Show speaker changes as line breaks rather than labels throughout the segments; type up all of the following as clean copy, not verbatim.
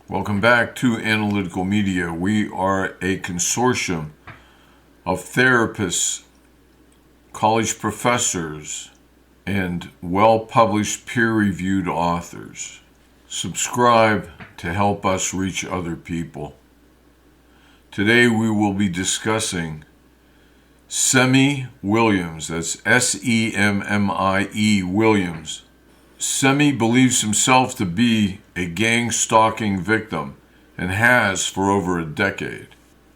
Welcome back to Analytical Media. We are a consortium of therapists, college professors, and well-published peer-reviewed authors. Subscribe to help us reach other people. Today we will be discussing Semmie Williams. That's Semmie Williams. Semmie believes himself to be a gang-stalking victim and has for over a decade.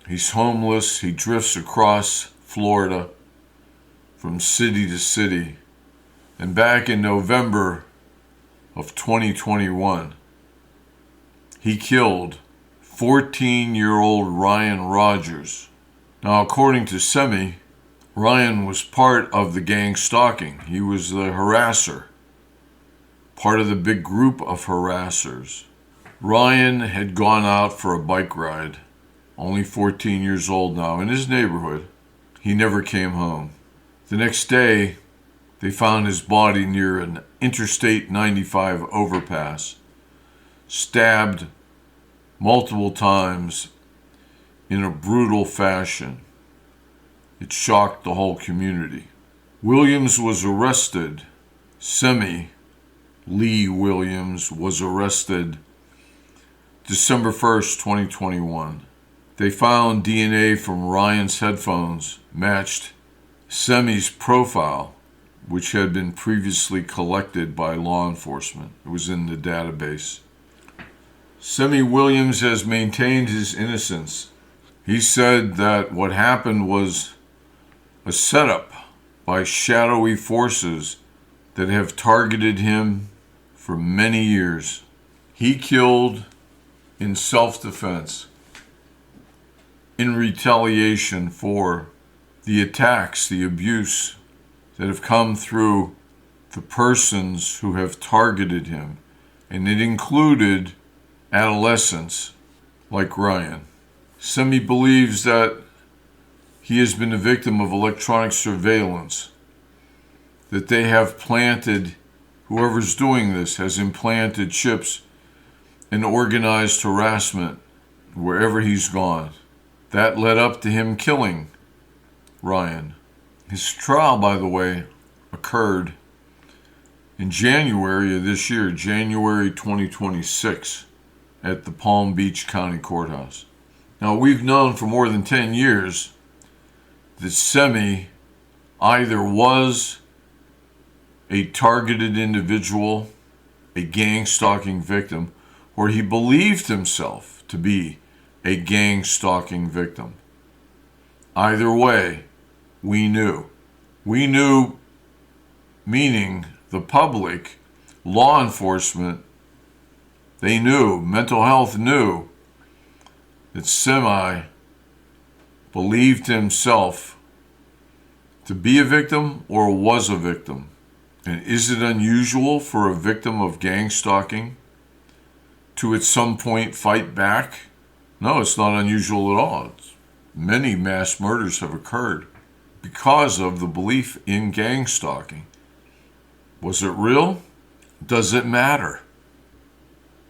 He's homeless. He drifts across Florida from city to city. And back in November of 2021, he killed 14-year-old Ryan Rogers. Now, according to Semmie, Ryan was part of the gang stalking. He was the harasser, part of the big group of harassers. Ryan had gone out for a bike ride, only 14 years old now, in his neighborhood. He never came home. The next day, they found his body near an Interstate 95 overpass, stabbed multiple times in a brutal fashion. It shocked the whole community. Williams was arrested. Semmie Williams was arrested December 1st, 2021. They found DNA from Ryan's headphones matched Semmie's profile, which had been previously collected by law enforcement. It was in the database. Semmie Williams has maintained his innocence. He said that what happened was a setup by shadowy forces that have targeted him for many years. He killed in self-defense, in retaliation for the attacks, the abuse that have come through the persons who have targeted him. And it included adolescents like Ryan. Semmie believes that he has been a victim of electronic surveillance, that they have planted, whoever's doing this has implanted chips and organized harassment wherever he's gone. That led up to him killing Ryan. His trial, by the way, occurred in January of this year, January 2026, at the Palm Beach County Courthouse. Now, we've known for more than 10 years that Semmie either was a targeted individual, a gang-stalking victim, or he believed himself to be a gang-stalking victim. Either way, we knew. We knew, meaning the public, law enforcement, they knew, mental health knew that Semmie believed himself to be a victim or was a victim. And is it unusual for a victim of gang stalking to at some point fight back? No, it's not unusual at all. Many mass murders have occurred because of the belief in gang stalking. Was it real? Does it matter?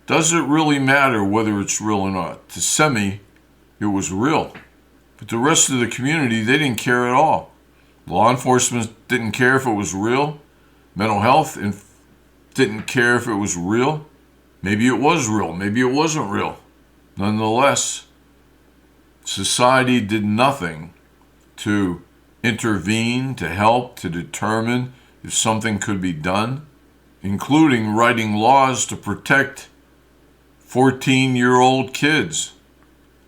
Does it really matter whether it's real or not? To Semmie, it was real. But the rest of the community, they didn't care at all. Law enforcement didn't care if it was real. Mental health didn't care if it was real. Maybe it was real. Maybe it wasn't real. Nonetheless, society did nothing to intervene, to help, to determine if something could be done, including writing laws to protect 14-year-old kids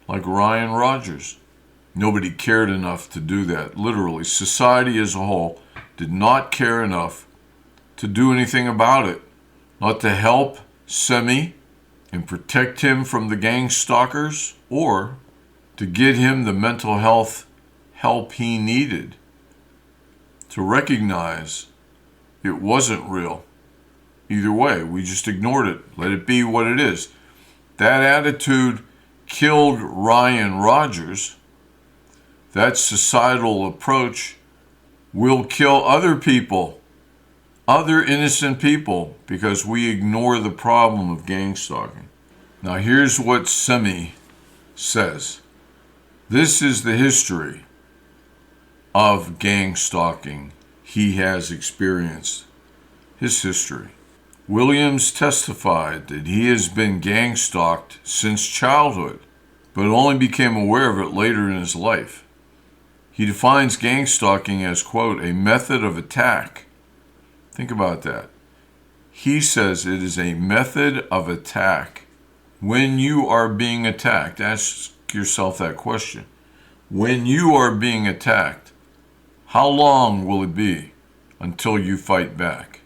like Ryan Rogers. Nobody cared enough to do that. Literally, society as a whole did not care enough to do anything about it, not to help Semmie and protect him from the gang stalkers, or to get him the mental health help he needed, to recognize it wasn't real. Either way, we just ignored it. Let it be what it is. That attitude killed Ryan Rogers. That societal approach will kill other people, other innocent people, because we ignore the problem of gang stalking. Now here's what Semmie says. This is the history of gang stalking he has experienced. His history. Williams testified that he has been gang stalked since childhood, but only became aware of it later in his life. He defines gang stalking as, quote, a method of attack. Think about that. He says it is a method of attack. When you are being attacked, ask yourself that question. When you are being attacked, how long will it be until you fight back?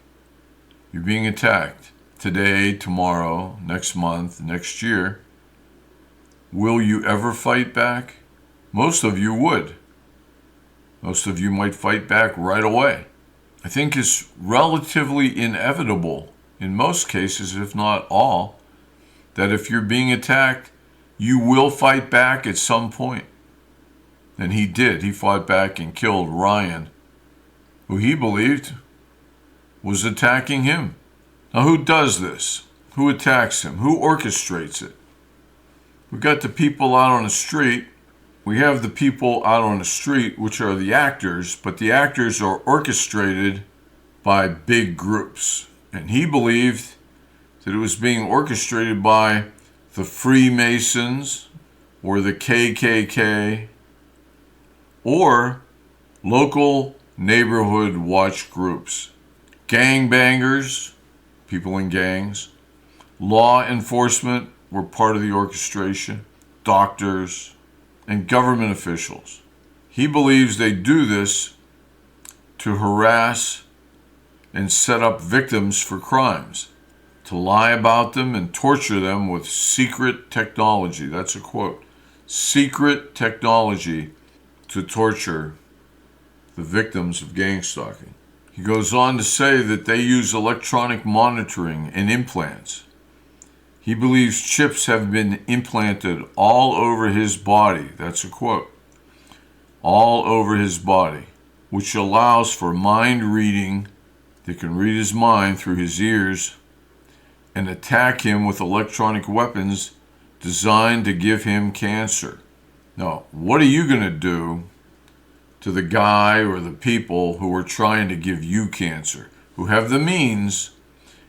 You're being attacked today, tomorrow, next month, next year. Will you ever fight back? Most of you would. Most of you might fight back right away. I think it's relatively inevitable, in most cases, if not all, that if you're being attacked, you will fight back at some point. And he did. He fought back and killed Ryan, who he believed was attacking him. Now, who does this? Who attacks him? Who orchestrates it? We've got the people out on the street. We have the people out on the street, which are the actors, but the actors are orchestrated by big groups. And he believed that it was being orchestrated by the Freemasons or the KKK or local neighborhood watch groups. Gangbangers, people in gangs, law enforcement were part of the orchestration, doctors, and government officials. He believes they do this to harass and set up victims for crimes, to lie about them and torture them with secret technology. That's a quote. Secret technology to torture the victims of gang stalking. He goes on to say that they use electronic monitoring and implants. He believes chips have been implanted all over his body. That's a quote. All over his body, which allows for mind reading. They can read his mind through his ears and attack him with electronic weapons designed to give him cancer. Now, what are you going to do to the guy or the people who are trying to give you cancer, who have the means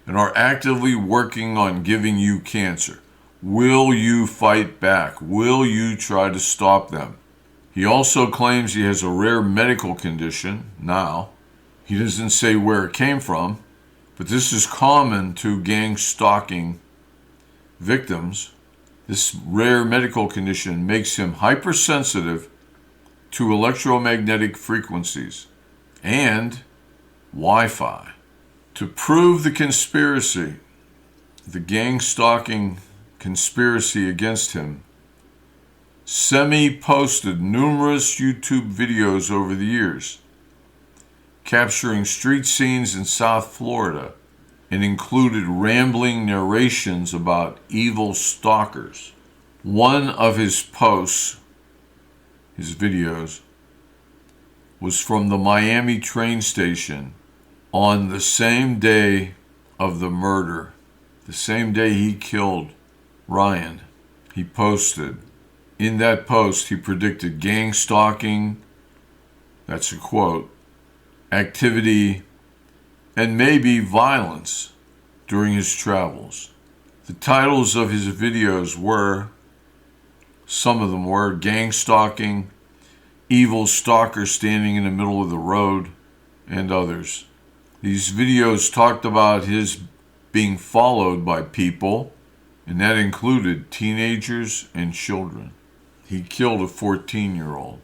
and are actively working on giving you cancer? Will you fight back? Will you try to stop them? He also claims he has a rare medical condition now. He doesn't say where it came from, but this is common to gang stalking victims. This rare medical condition makes him hypersensitive to electromagnetic frequencies and Wi-Fi. To prove the conspiracy, the gang stalking conspiracy against him, Semmie posted numerous YouTube videos over the years, capturing street scenes in South Florida, and included rambling narrations about evil stalkers. One of his posts, his videos, was from the Miami train station on the same day of the murder, the same day he killed Ryan. He posted. In that post, he predicted gang stalking, that's a quote, activity, and maybe violence during his travels. The titles of his videos were, some of them were, gang stalking, evil stalker standing in the middle of the road, and others. These videos talked about his being followed by people, and that included teenagers and children. He killed a 14-year-old.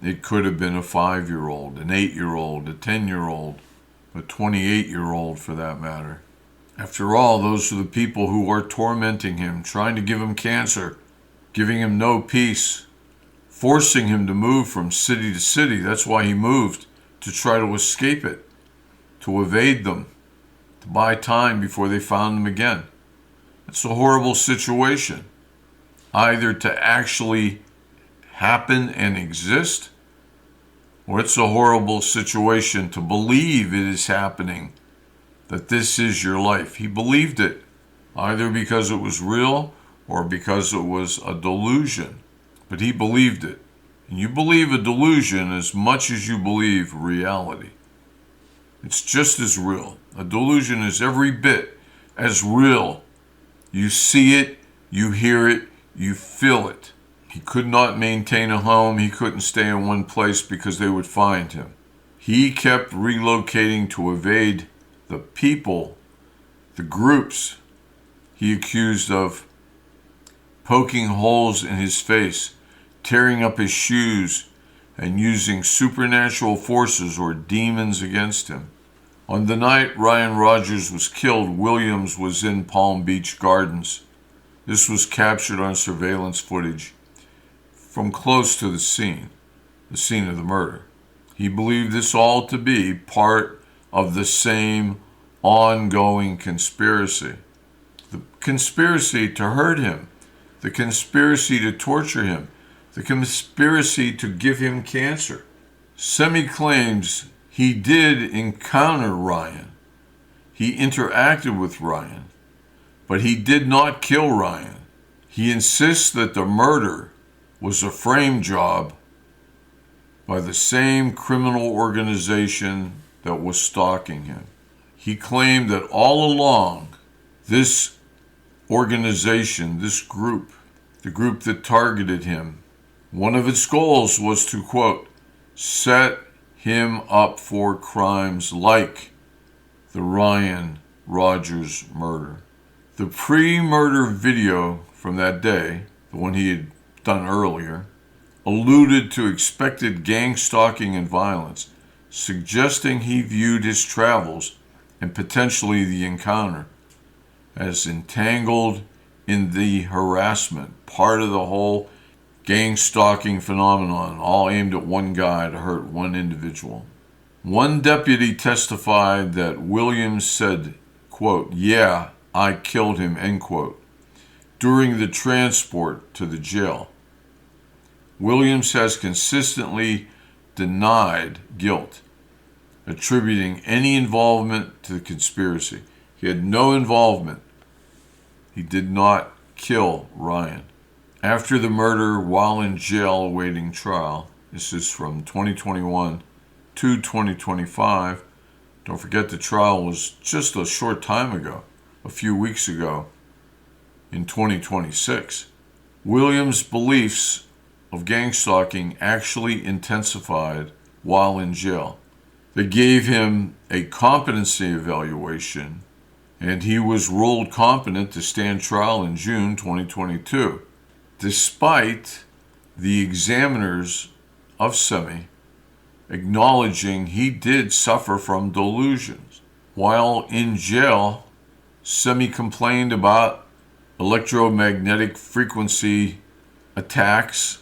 It could have been a 5-year-old, an 8-year-old, a 10-year-old, a 28-year-old for that matter. After all, those are the people who are tormenting him, trying to give him cancer, giving him no peace, forcing him to move from city to city. That's why he moved, to try to escape it, to evade them, to buy time before they found him again. It's a horrible situation, either to actually happen and exist, or it's a horrible situation to believe it is happening, that this is your life. He believed it, either because it was real or because it was a delusion. But he believed it. And you believe a delusion as much as you believe reality. It's just as real. A delusion is every bit as real. You see it, you hear it, you feel it. He could not maintain a home. He couldn't stay in one place because they would find him. He kept relocating to evade the people, the groups he accused of poking holes in his face, tearing up his shoes, and using supernatural forces or demons against him. On the night Ryan Rogers was killed, Williams was in Palm Beach Gardens. This was captured on surveillance footage from close to the scene of the murder. He believed this all to be part of the same ongoing conspiracy. The conspiracy to hurt him, the conspiracy to torture him, the conspiracy to give him cancer. Semmie claims he did encounter Ryan. He interacted with Ryan, but he did not kill Ryan. He insists that the murder was a frame job by the same criminal organization that was stalking him. He claimed that all along, this organization, this group, the group that targeted him, one of its goals was to, quote, set him up for crimes like the Ryan Rogers murder. The pre-murder video from that day, the one he had done earlier, alluded to expected gang stalking and violence, suggesting he viewed his travels and potentially the encounter as entangled in the harassment, part of the whole gang stalking phenomenon, all aimed at one guy to hurt one individual. One deputy testified that Williams said, quote, "Yeah, I killed him," end quote, during the transport to the jail. Williams has consistently denied guilt, attributing any involvement to the conspiracy. He had no involvement. He did not kill Ryan. After the murder, while in jail awaiting trial, this is from 2021 to 2025. Don't forget the trial was just a short time ago, a few weeks ago, in 2026. Williams' beliefs of gang stalking actually intensified while in jail. They gave him a competency evaluation, and he was ruled competent to stand trial in June 2022, despite the examiners of Semmie acknowledging he did suffer from delusions. While in jail, Semmie complained about electromagnetic frequency attacks.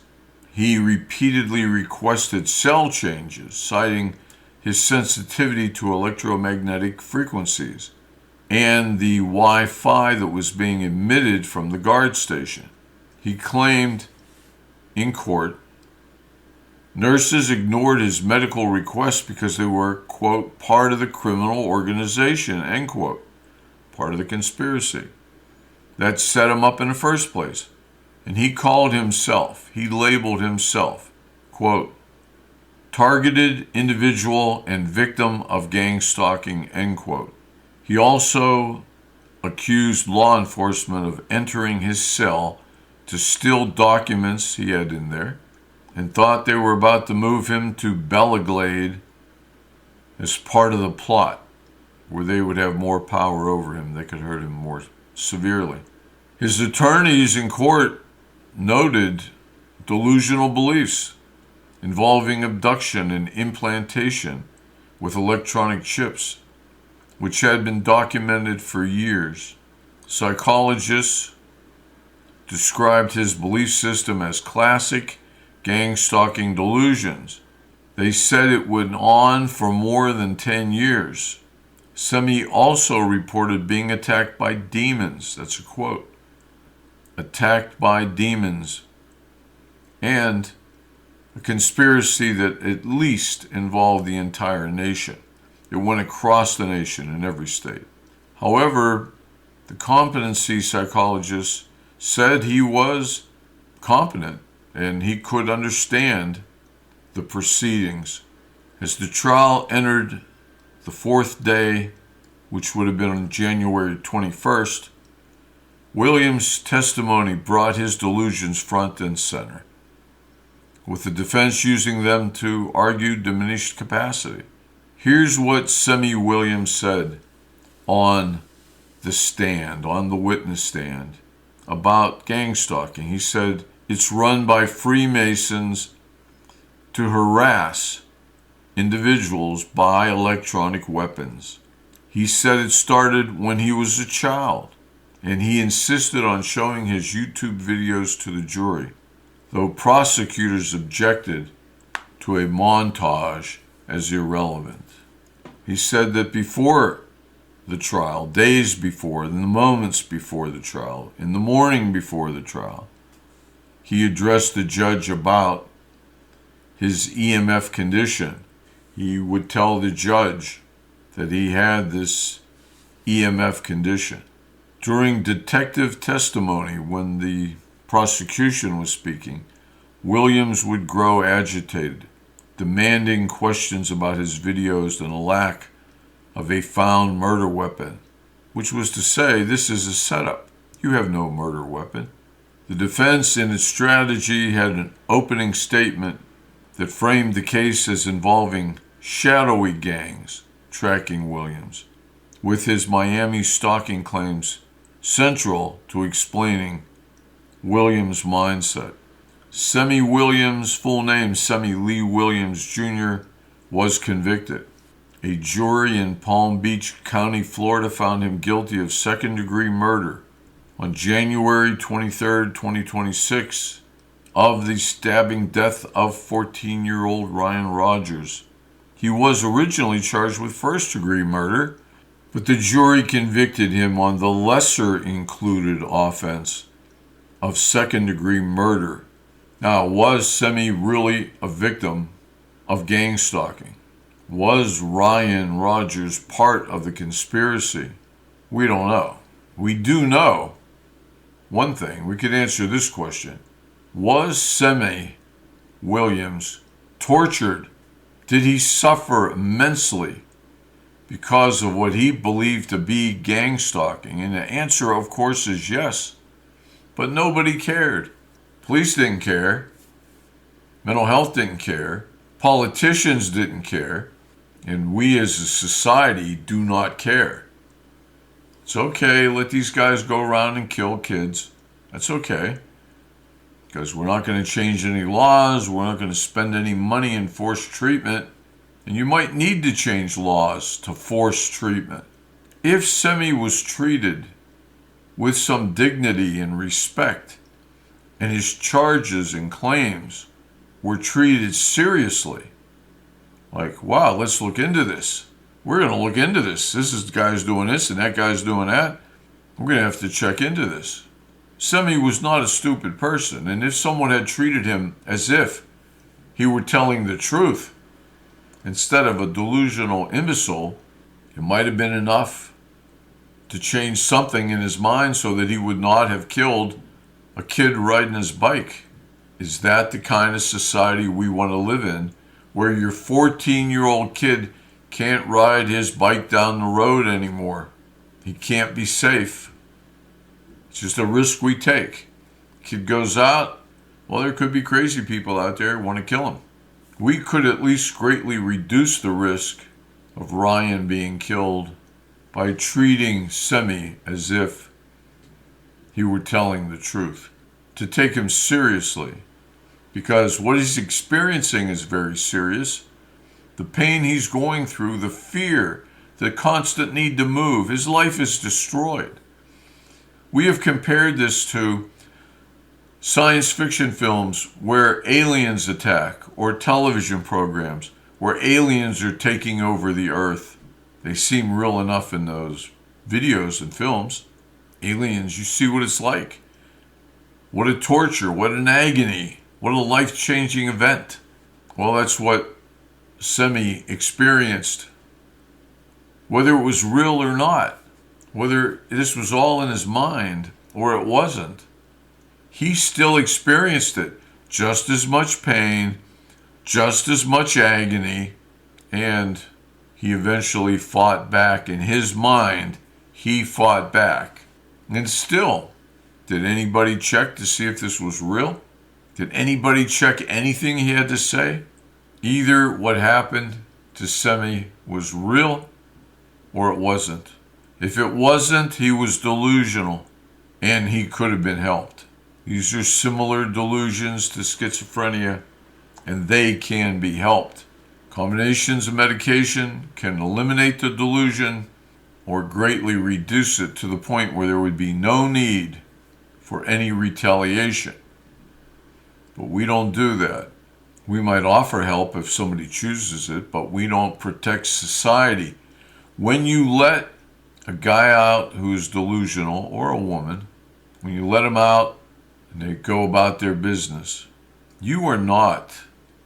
He repeatedly requested cell changes, citing his sensitivity to electromagnetic frequencies and the Wi-Fi that was being emitted from the guard station. He claimed in court nurses ignored his medical requests because they were, quote, part of the criminal organization, end quote, part of the conspiracy that set him up in the first place. And he called himself, he labeled himself, quote, targeted individual and victim of gang stalking, end quote. He also accused law enforcement of entering his cell to steal documents he had in there and thought they were about to move him to Belleglade as part of the plot where they would have more power over him. They could hurt him more severely. His attorneys in court noted delusional beliefs involving abduction and implantation with electronic chips, which had been documented for years. Psychologists described his belief system as classic gang stalking delusions. They said it went on for more than 10 years. Semmie also reported being attacked by demons. That's a quote. Attacked by demons. And a conspiracy that at least involved the entire nation. It went across the nation in every state. However, the competency psychologists said he was competent and he could understand the proceedings. As the trial entered the fourth day, which would have been on January 21st, Williams' testimony brought his delusions front and center, with the defense using them to argue diminished capacity. Here's what Semmie Williams said on the stand, on the witness stand, about gangstalking. He said, "It's run by Freemasons to harass individuals by electronic weapons." He said it started when he was a child, and he insisted on showing his YouTube videos to the jury, though prosecutors objected to a montage as irrelevant. He said that before the trial, days before, in the moments before the trial, in the morning before the trial, he addressed the judge about his EMF condition. He would tell the judge that he had this EMF condition. During detective testimony, when the prosecution was speaking, Williams would grow agitated, demanding questions about his videos and a lack of a found murder weapon, which was to say, this is a setup. You have no murder weapon. The defense, in its strategy, had an opening statement that framed the case as involving shadowy gangs tracking Williams, with his Miami stalking claims central to explaining Williams' mindset. Semmie Williams, full name Semmie Lee Williams Jr., was convicted. A jury in Palm Beach County, Florida, found him guilty of second-degree murder on January 23, 2026, of the stabbing death of 14-year-old Ryan Rogers. He was originally charged with first-degree murder, but the jury convicted him on the lesser-included offense of second-degree murder. Now, was Semmie really a victim of gangstalking? Was Ryan Rogers part of the conspiracy? We don't know. We do know one thing. We could answer this question. Was Semmie Williams tortured? Did he suffer immensely because of what he believed to be gangstalking? And the answer, of course, is yes. But nobody cared. Police didn't care. Mental health didn't care. Politicians didn't care. And we as a society do not care. It's okay, let these guys go around and kill kids. That's okay. Because we're not going to change any laws. We're not going to spend any money in forced treatment. And you might need to change laws to force treatment. If Semmie was treated with some dignity and respect, and his charges and claims were treated seriously, like, wow, let's look into this. We're going to look into this. This is the guy's doing this and that guy's doing that. We're going to have to check into this. Semmie was not a stupid person, and if someone had treated him as if he were telling the truth instead of a delusional imbecile, it might have been enough to change something in his mind so that he would not have killed a kid riding his bike. Is that the kind of society we want to live in, where your 14-year-old kid can't ride his bike down the road anymore? He can't be safe. It's just a risk we take. Kid goes out, well, there could be crazy people out there who want to kill him. We could at least greatly reduce the risk of Ryan being killed by treating Semmie as if he were telling the truth, to take him seriously, because what he's experiencing is very serious. The pain he's going through, the fear, the constant need to move, his life is destroyed. We have compared this to science fiction films where aliens attack, or television programs where aliens are taking over the earth. They seem real enough in those videos and films. Aliens, you see what it's like. What a torture, what an agony, what a life-changing event. Well, that's what Semmie experienced. Whether it was real or not, whether this was all in his mind or it wasn't, he still experienced it. Just as much pain, just as much agony, and he eventually fought back. In his mind, he fought back. And still, did anybody check to see if this was real? Did anybody check anything he had to say? Either what happened to Semmie was real or it wasn't. If it wasn't, he was delusional and he could have been helped. These are similar delusions to schizophrenia and they can be helped. Combinations of medication can eliminate the delusion or greatly reduce it to the point where there would be no need for any retaliation. But we don't do that. We might offer help if somebody chooses it, but we don't protect society. When you let a guy out who is delusional, or a woman, when you let them out and they go about their business, you are not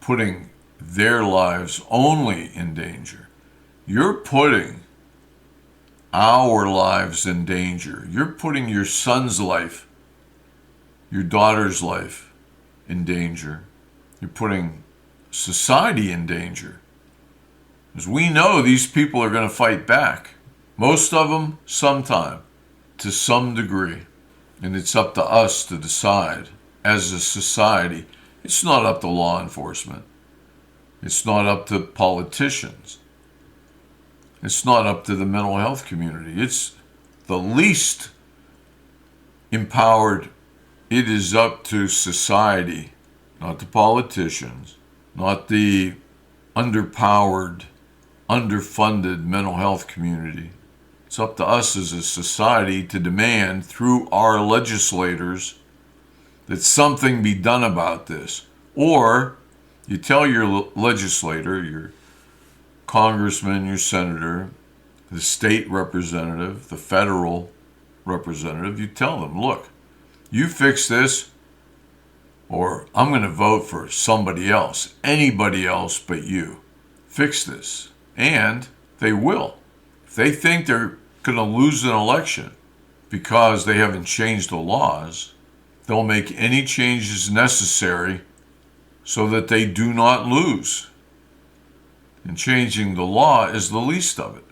putting their lives only in danger. You're putting our lives in danger. You're putting your son's life, your daughter's life in danger. You're putting society in danger. Because we know these people are going to fight back. Most of them, sometime, to some degree. And it's up to us to decide as a society. It's not up to law enforcement. It's not up to politicians. It's not up to the mental health community. It's the least empowered. It is up to society, not the politicians, not the underpowered, underfunded mental health community. It's up to us as a society to demand through our legislators that something be done about this. Or you tell your legislator, your congressman, your senator, the state representative, the federal representative, you tell them, look, you fix this or I'm going to vote for somebody else, anybody else but you. Fix this. And they will. If they think they're going to lose an election because they haven't changed the laws, they'll make any changes necessary so that they do not lose. And changing the law is the least of it.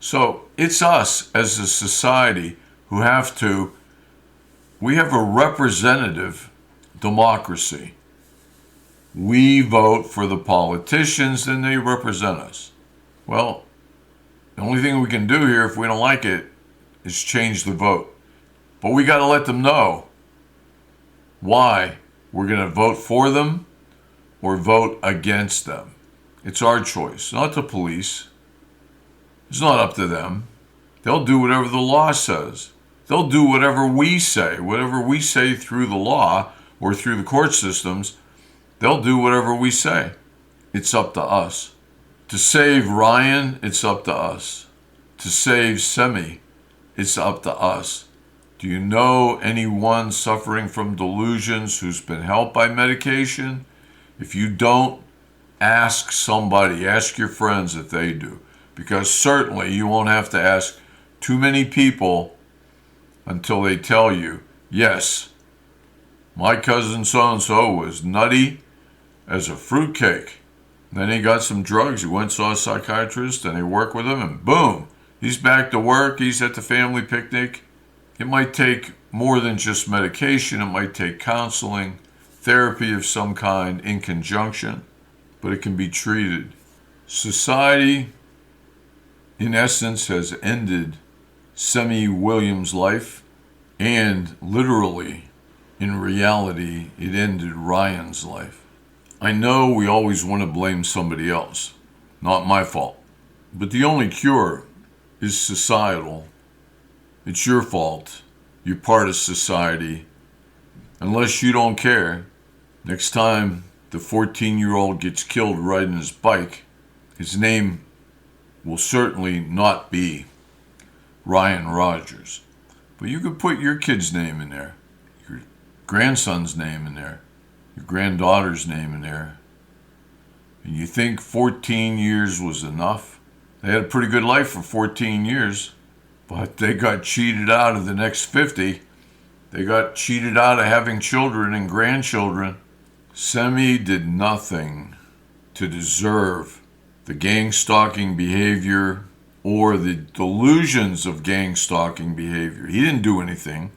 So it's us as a society who we have a representative democracy. We vote for the politicians and they represent us. Well, the only thing we can do here if we don't like it is change the vote. But we got to let them know why we're going to vote for them or vote against them. It's our choice, not the police. It's not up to them. They'll do whatever the law says. They'll do whatever we say through the law or through the court systems. They'll do whatever we say. It's up to us. To save Ryan, it's up to us. To save Semmie, it's up to us. Do you know anyone suffering from delusions who's been helped by medication? If you don't, ask somebody. Ask your friends if they do. Because certainly you won't have to ask too many people until they tell you, yes, my cousin so-and-so was nutty as a fruitcake. Then he got some drugs. He went and saw a psychiatrist and they worked with him and boom, he's back to work. He's at the family picnic. It might take more than just medication. It might take counseling, therapy of some kind in conjunction, but it can be treated. Society, in essence, has ended Semmie Williams' life, and literally, in reality, it ended Ryan's life. I know we always want to blame somebody else. Not my fault. But the only cure is societal. It's your fault. You're part of society. Unless you don't care, next time the 14-year-old gets killed riding his bike, his name will certainly not be Ryan Rogers. But you could put your kid's name in there, your grandson's name in there, your granddaughter's name in there. And you think 14 years was enough? They had a pretty good life for 14 years, but they got cheated out of the next 50. They got cheated out of having children and grandchildren. Semmie did nothing to deserve the gang stalking behavior or the delusions of gang stalking behavior. He didn't do anything.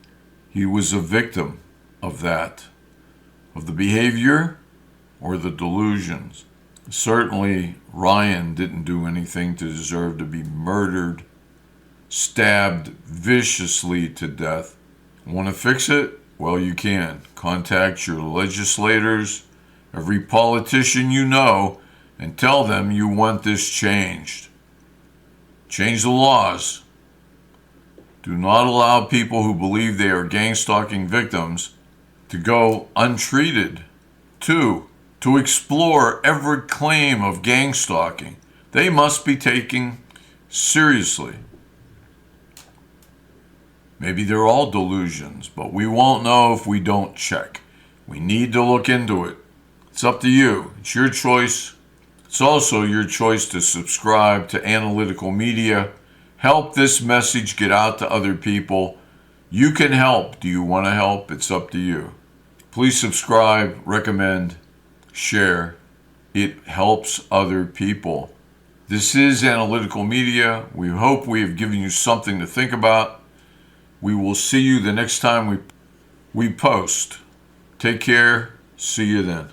He was a victim of that, of the behavior or the delusions. Certainly, Ryan didn't do anything to deserve to be murdered, stabbed viciously to death. Want to fix it? Well, you can. Contact your legislators, every politician you know, and tell them you want this changed. Change the laws. Do not allow people who believe they are gang stalking victims to go untreated. 2, to explore every claim of gang stalking. They must be taken seriously. Maybe they're all delusions, but we won't know if we don't check. We need to look into it. It's up to you. It's your choice. It's also your choice to subscribe to Analytical Media. Help this message get out to other people. You can help. Do you want to help? It's up to you. Please subscribe, recommend, share. It helps other people. This is Analytical Media. We hope we have given you something to think about. We will see you the next time we post. Take care. See you then.